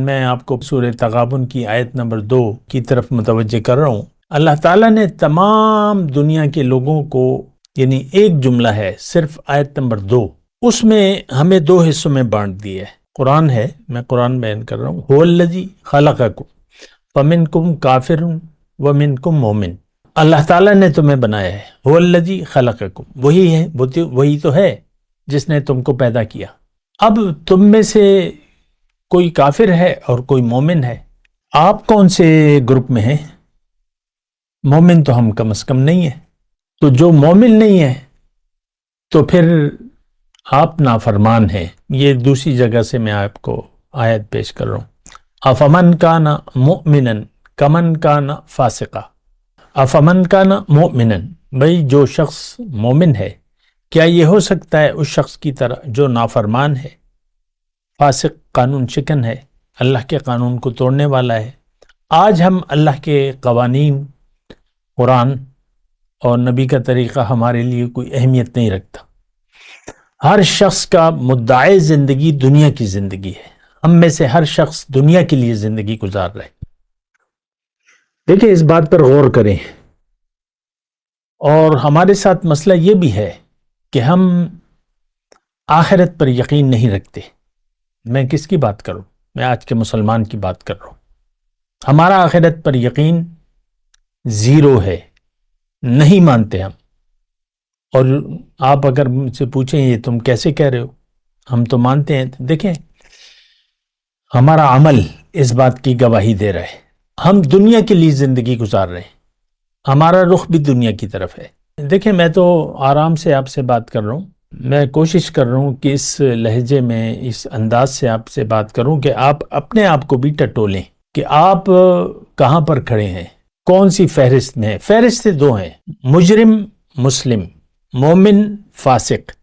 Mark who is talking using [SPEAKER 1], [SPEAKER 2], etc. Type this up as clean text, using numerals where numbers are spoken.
[SPEAKER 1] میں آپ کو سورہ تغابن کی آیت نمبر 2 کی طرف متوجہ کر رہا ہوں۔ اللہ تعالیٰ نے تمام دنیا کے لوگوں کو، یعنی ایک جملہ ہے صرف آیت نمبر 2، اس میں ہمیں 2 حصوں میں بانٹ دیا ہے۔ قرآن ہے، میں قرآن بیان کر رہا ہوں۔ هو الذی خلقکم فمنکم کافر ومنکم مومن۔ اللہ تعالیٰ نے تمہیں بنایا ہے۔ هو الذی خلقکم، وہی ہے، وہی تو ہے جس نے تم کو پیدا کیا۔ اب تم میں سے کوئی کافر ہے اور کوئی مومن ہے، آپ کون سے گروپ میں ہیں؟ مومن تو ہم کم از کم نہیں ہے، تو جو مومن نہیں ہے تو پھر آپ نافرمان ہیں۔ یہ دوسری جگہ سے میں آپ کو آیت پیش کر رہا ہوں۔ افمن کان مؤمنا کمن کان فاسقا۔ افمن کان مؤمنا، بھئی جو شخص مومن ہے کیا یہ ہو سکتا ہے اس شخص کی طرح جو نافرمان ہے، فاسق، قانون شکن ہے، اللہ کے قانون کو توڑنے والا ہے؟ آج ہم اللہ کے قوانین، قرآن اور نبی کا طریقہ ہمارے لیے کوئی اہمیت نہیں رکھتا۔ ہر شخص کا مدعی زندگی دنیا کی زندگی ہے۔ ہم میں سے ہر شخص دنیا کے لیے زندگی گزار رہے۔ دیکھیں، اس بات پر غور کریں۔ اور ہمارے ساتھ مسئلہ یہ بھی ہے کہ ہم آخرت پر یقین نہیں رکھتے۔ میں کس کی بات کروں؟ میں آج کے مسلمان کی بات کر رہا ہوں۔ ہمارا آخرت پر یقین 0 ہے، نہیں مانتے ہم۔ اور آپ اگر مجھ سے پوچھیں یہ تم کیسے کہہ رہے ہو، ہم تو مانتے ہیں۔ دیکھیں، ہمارا عمل اس بات کی گواہی دے رہا ہے۔ ہم دنیا کے لیے زندگی گزار رہے ہیں، ہمارا رخ بھی دنیا کی طرف ہے۔ دیکھیں، میں تو آرام سے آپ سے بات کر رہا ہوں۔ میں کوشش کر رہا ہوں کہ اس لہجے میں، اس انداز سے آپ سے بات کروں کہ آپ اپنے آپ کو بھی ٹٹولیں کہ آپ کہاں پر کھڑے ہیں، کون سی فہرست میں ہیں۔ فہرستیں 2 ہیں، مجرم مسلم، مومن فاسق۔